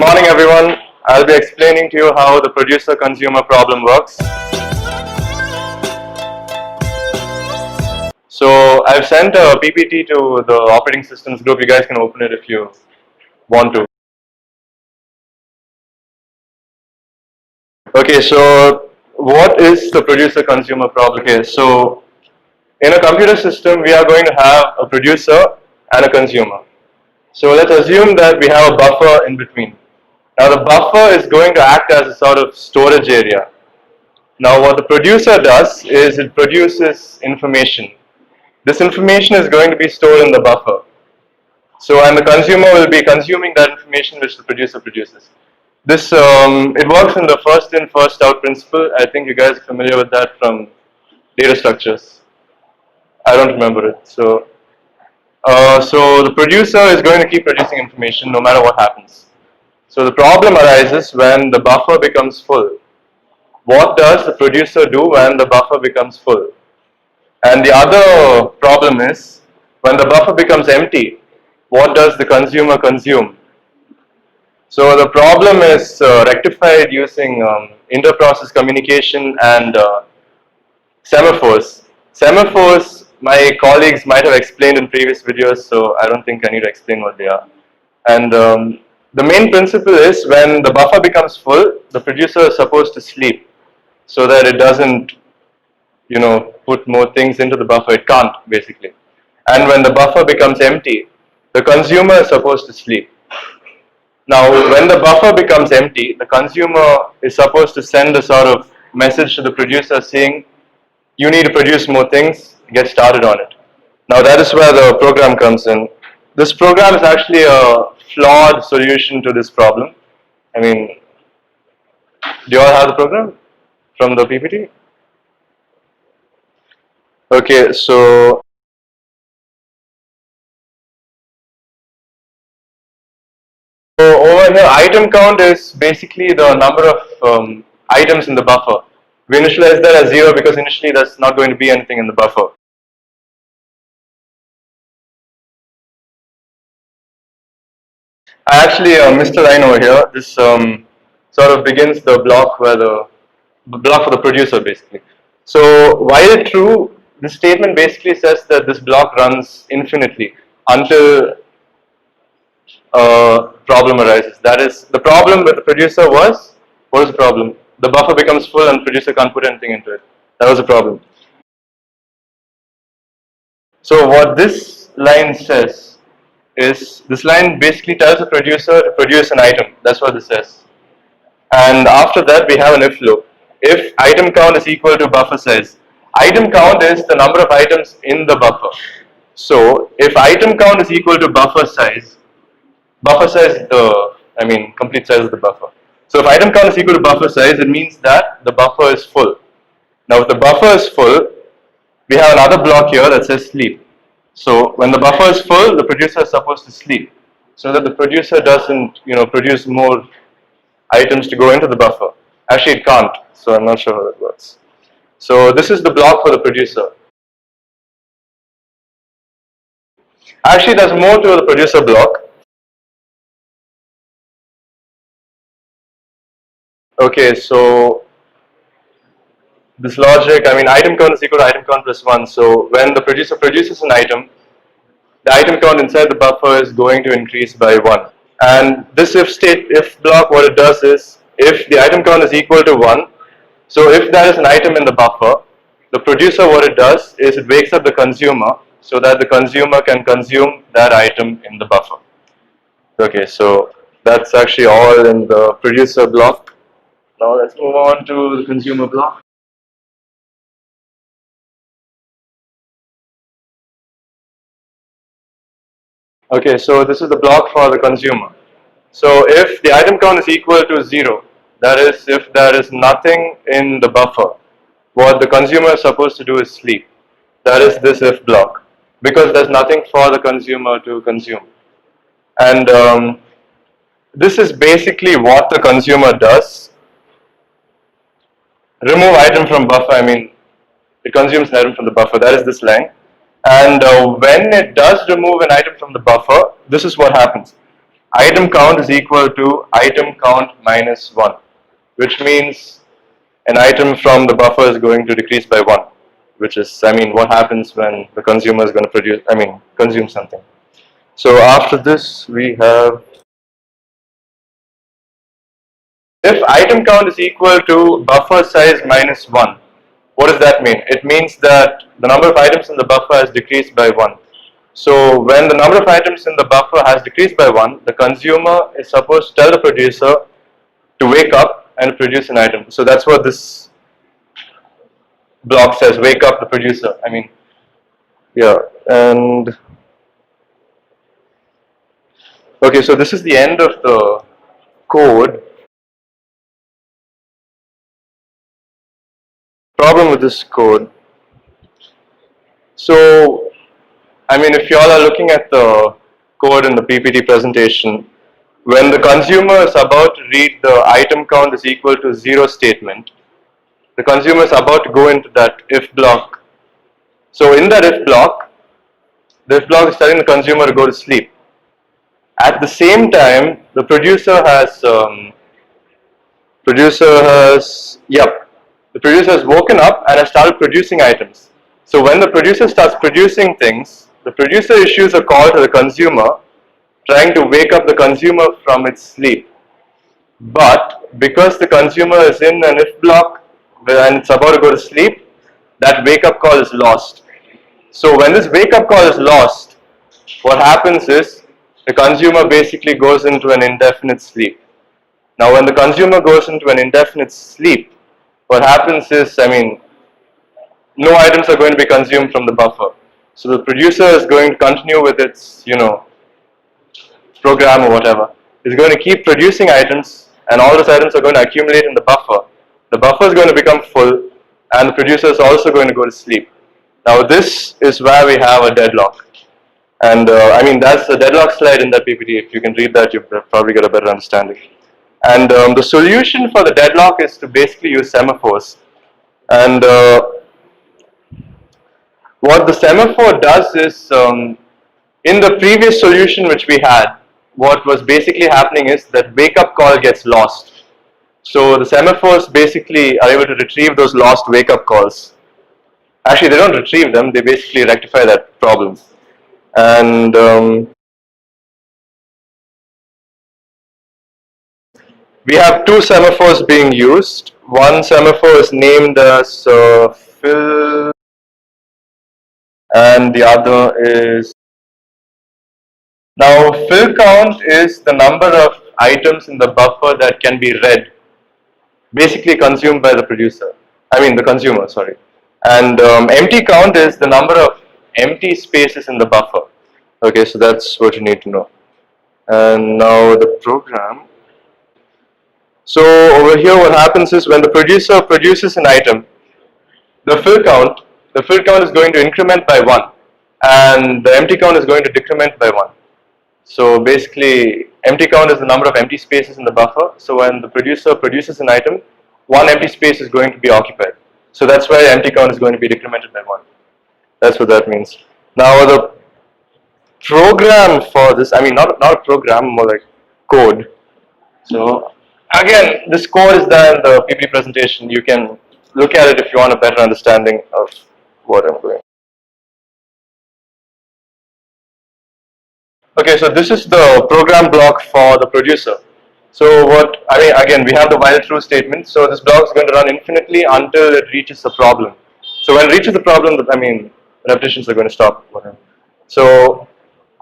morning everyone. I'll be explaining to you how the producer-consumer problem works. So I've sent a PPT to the operating systems group. You guys can open it if you want to. Okay, so what is the producer-consumer problem? Okay, so in a computer system, we are going to have a producer and a consumer. So let's assume that we have a buffer in between. Now the buffer is going to act as a sort of storage area. Now what the producer does is it produces information. This information is going to be stored in the buffer. So and the consumer will be consuming that information which the producer produces. This it works in the first in first out principle. I think you guys are familiar with that from data structures. I don't remember it. So the producer is going to keep producing information no matter what happens. So the problem arises when the buffer becomes full. What does the producer do when the buffer becomes full? And the other problem is when the buffer becomes empty, what does the consumer consume? So the problem is rectified using inter-process communication and semaphores. Semaphores, my colleagues might have explained in previous videos, so I don't think I need to explain what they are. And the main principle is when the buffer becomes full, the producer is supposed to sleep so that it doesn't, put more things into the buffer. It can't, basically. And when the buffer becomes empty, the consumer is supposed to sleep. Now, when the buffer becomes empty, the consumer is supposed to send a sort of message to the producer saying, you need to produce more things, get started on it. Now, that is where the program comes in. This program is actually a flawed solution to this problem. I mean, do you all have the program from the PPT? Okay, so over here, item count is basically the number of items in the buffer. We initialize that as 0 because initially there's not going to be anything in the buffer. I actually missed a line over here. This sort of begins the block where the block for the producer basically. So while true, this statement basically says that this block runs infinitely until a problem arises. That is, the problem with the producer was, what was the problem? The buffer becomes full and producer can't put anything into it. That was the problem. So what this line says is, this line basically tells the producer to produce an item. That's what this says. And after that, we have an if loop. If item count is equal to buffer size. Item count is the number of items in the buffer. So if item count is equal to buffer size is the, complete size of the buffer. So if item count is equal to buffer size, it means that the buffer is full. Now if the buffer is full, we have another block here that says sleep. So when the buffer is full, the producer is supposed to sleep so that the producer doesn't, produce more items to go into the buffer. Actually, it can't, so I'm not sure how that works. So this is the block for the producer. Actually, there's more to the producer block. Okay, so this logic, item count is equal to item count plus 1. So when the producer produces an item, the item count inside the buffer is going to increase by 1. And this if block, what it does is, if the item count is equal to 1, so if there is an item in the buffer, the producer, what it does is it wakes up the consumer so that the consumer can consume that item in the buffer. Okay, so that's actually all in the producer block. Now let's move on to the consumer block. Okay, so this is the block for the consumer. So if the item count is equal to 0, that is, if there is nothing in the buffer, what the consumer is supposed to do is sleep. That is this if block, because there's nothing for the consumer to consume. And this is basically what the consumer does. Remove item from buffer, it consumes an item from the buffer, that is this line. And when it does remove an item from the buffer, this is what happens. item count is equal to item count minus 1, which means an item from the buffer is going to decrease by 1, which is, I mean, what happens when the consumer is going to consume something. So after this, we have, if item count is equal to buffer size minus 1, what does that mean? It means that the number of items in the buffer has decreased by 1. So when the number of items in the buffer has decreased by 1, the consumer is supposed to tell the producer to wake up and produce an item. So that's what this block says, wake up the producer. I mean, yeah. And okay, so this is the end of the code. Problem with this code. So, I mean, if you all are looking at the code in the PPT presentation, when the consumer is about to read the item count is equal to 0 statement, the consumer is about to go into that if block. So in that if block, the if block is telling the consumer to go to sleep. At the same time, the producer has woken up and has started producing items. So when the producer starts producing things, the producer issues a call to the consumer trying to wake up the consumer from its sleep. But because the consumer is in an if block and it's about to go to sleep, that wake up call is lost. So when this wake up call is lost, what happens is the consumer basically goes into an indefinite sleep. Now when the consumer goes into an indefinite sleep, what happens is, I mean, no items are going to be consumed from the buffer. So the producer is going to continue with its, program or whatever. It's going to keep producing items and all those items are going to accumulate in the buffer. The buffer is going to become full and the producer is also going to go to sleep. Now this is where we have a deadlock. And I mean, that's the deadlock slide in that PPT. If you can read that, you'll probably get a better understanding. And the solution for the deadlock is to basically use semaphores. And what the semaphore does is, in the previous solution which we had, what was basically happening is that wake up call gets lost. So the semaphores basically are able to retrieve those lost wake up calls. Actually, they don't retrieve them, they basically rectify that problem. And we have two semaphores being used. One semaphore is named as fill, and the other is, now fill count is the number of items in the buffer that can be read, basically consumed by the producer. I mean the consumer, sorry. And empty count is the number of empty spaces in the buffer. Okay, so that's what you need to know. And now the program. So over here what happens is when the producer produces an item, the fill count is going to increment by 1 and the empty count is going to decrement by 1. So basically empty count is the number of empty spaces in the buffer. So when the producer produces an item, 1 empty space is going to be occupied. So that's why empty count is going to be decremented by 1. That's what that means. Now the program for this, I mean not a program, more like code. So again, this code is there in the PPT presentation. You can look at it if you want a better understanding of what I'm doing. Okay, so this is the program block for the producer. So what, I mean, again, we have the while true statement. So this block is going to run infinitely until it reaches the problem. So when it reaches the problem, I mean, repetitions are going to stop. Whatever. So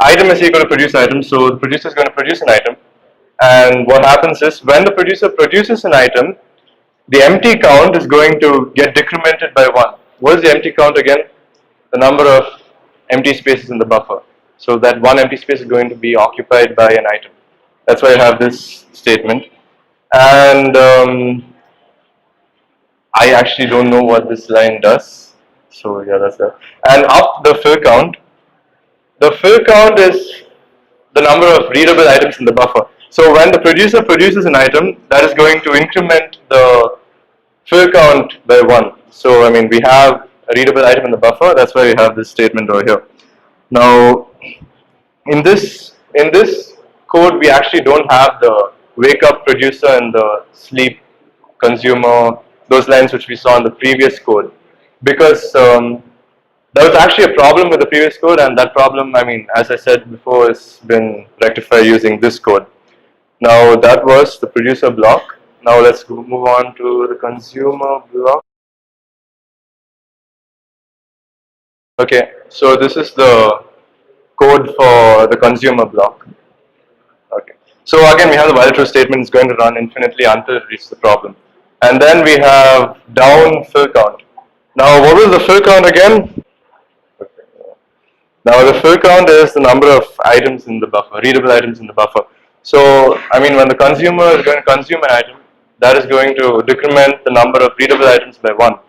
item is equal to produce item. So the producer is going to produce an item. And what happens is when the producer produces an item, the empty count is going to get decremented by 1. What is the empty count again? The number of empty spaces in the buffer. So that 1 empty space is going to be occupied by an item. That's why I have this statement. And I actually don't know what this line does. So yeah, that's that. And up the fill count. The fill count is the number of readable items in the buffer. So when the producer produces an item, that is going to increment the fill count by 1. So I mean, we have a readable item in the buffer. That's why we have this statement over here. Now, in this code, we actually don't have the wake up producer and the sleep consumer, those lines which we saw in the previous code. Because there was actually a problem with the previous code, and that problem, I mean, as I said before, has been rectified using this code. Now that was the producer block. Now let's move on to the consumer block. Okay, so this is the code for the consumer block. Okay. So again, we have the while true statement is going to run infinitely until it reaches the problem. And then we have down fill count. Now, what was the fill count again? Now, the fill count is the number of items in the buffer, readable items in the buffer. So, I mean, when the consumer is going to consume an item, that is going to decrement the number of readable items by 1.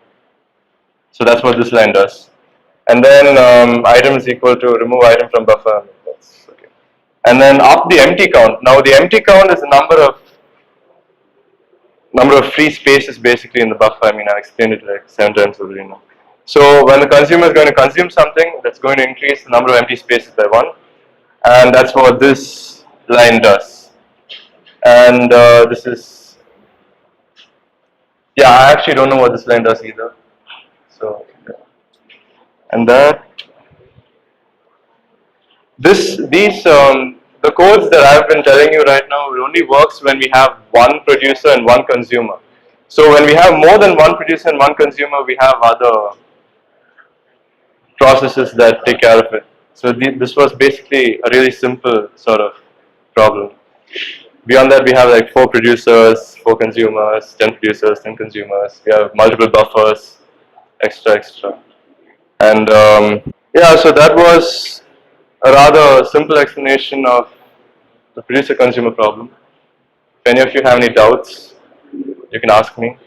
So that's what this line does. And then item is equal to remove item from buffer. That's okay. And then up the empty count. Now the empty count is the number of free spaces basically in the buffer. I mean, I've explained it like 7 times already now. So when the consumer is going to consume something, that's going to increase the number of empty spaces by 1. And that's what this line does. And this is, yeah, I actually don't know what this line does either. So, and that the codes that I've been telling you right now, it only works when we have one producer and one consumer. So when we have more than one producer and one consumer, we have other processes that take care of it. So this was basically a really simple sort of problem. Beyond that, we have like 4 producers, 4 consumers, 10 producers, 10 consumers. We have multiple buffers, extra. And yeah, so that was a rather simple explanation of the producer-consumer problem. If any of you have any doubts, you can ask me.